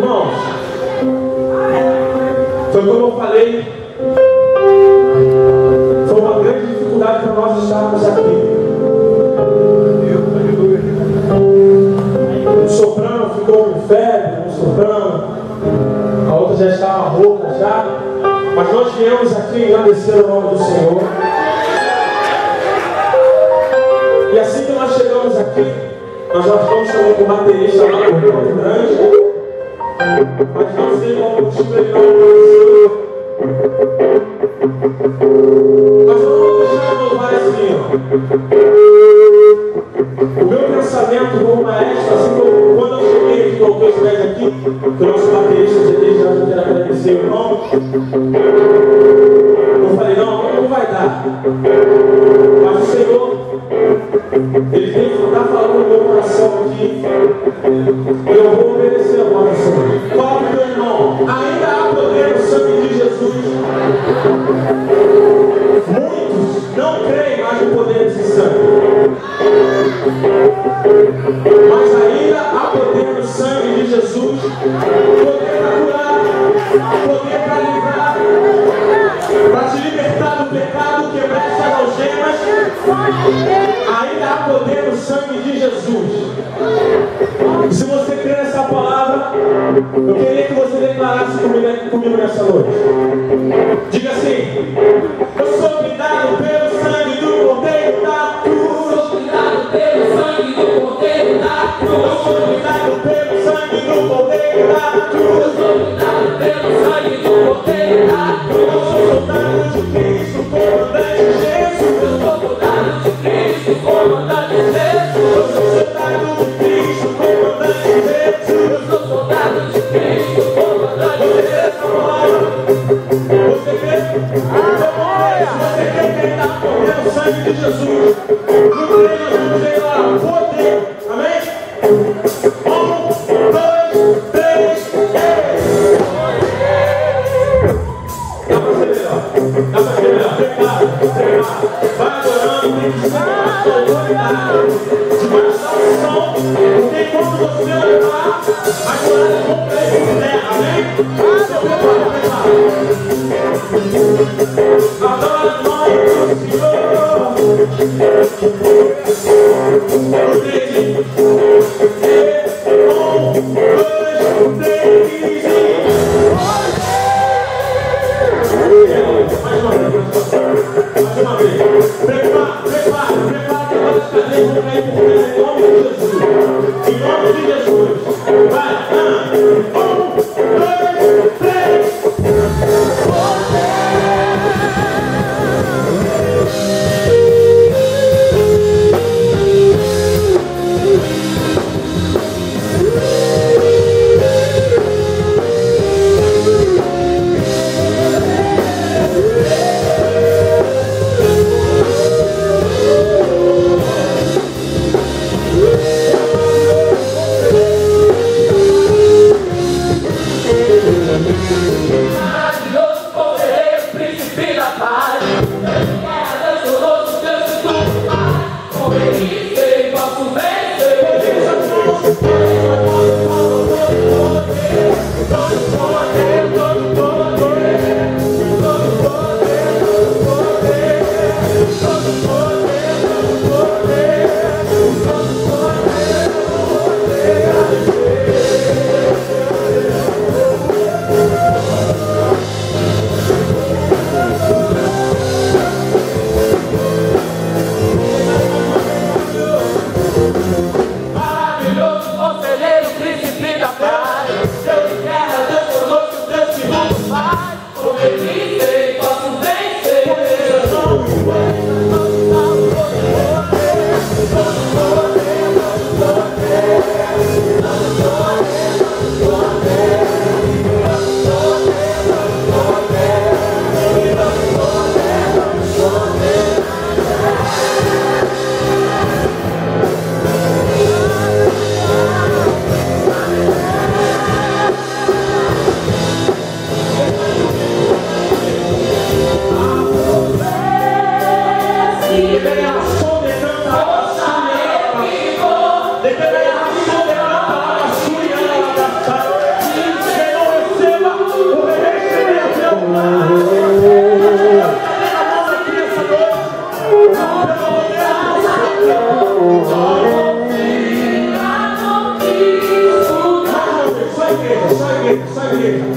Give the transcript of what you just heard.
Irmãos, foi como eu falei, foi uma grande dificuldade para nós estarmos aqui. O soprano ficou com febre, o soprano, a outra já estava rouca já, mas nós viemos aqui agradecer o nome do Senhor. E assim que nós chegamos aqui, nós já estamos também com o baterista lá no Campo Grande, mas não sei qual motivo ele não apareceu. Mas eu não vou deixar de louvar assim, ó. O meu pensamento como maestro, assim como quando eu cheguei aqui, coloquei os pés aqui, que o nosso baterista desde já quero agradecer o irmão, eu falei, não vai dar. Mas o Senhor, Ele tem que estar falando no meu coração aqui, e eu vou obedecer a voz do Senhor. Fala para o meu irmão, ainda há poder no sangue de Jesus. Muitos não creem mais no poder desse sangue, mas ainda há poder no sangue de Jesus, poder para curar, poder para livrar, para te libertar do pecado, quebrar essas algemas. Ainda há poder no sangue de Jesus. E se você crê nessa palavra, eu queria que você declarasse comigo nessa noite. Diga assim: eu sou cuidado pelo sangue do Cordeiro da Cruz. Sou cuidado pelo sangue do Cordeiro da Cruz. Eu sou cuidado pelo sangue do Cordeiro da Cruz. Eu sou cuidado pelo sangue do Cordeiro da Cruz. Eu sou soldado de Cristo, comandante Jesus. Eu sou soldado de Cristo, comandante Jesus. Eu sou soldado de Cristo, comandante Jesus. Eu sou soldado de Cristo, comandante Jesus. Você crê? Você crê que ele está correndo o sangue de Jesus? No crê, Jesus tem lá poder. Amém? 1, 2, 3, Dá para ser melhor. Dá para ser melhor. Prepara. Vai adorando, tem que ser a sua autoridade. Debaixo da unção, porque enquanto você orar, a glória completa em terra. Amém? Então prepara. Adora a glória do Senhor. No 3, 1, 2, 3, mais uma vez. Prepara que nós estaremos no meio por terra em nome de Jesus. Em nome de Jesus. Vai, 1, 2, 3. igreja.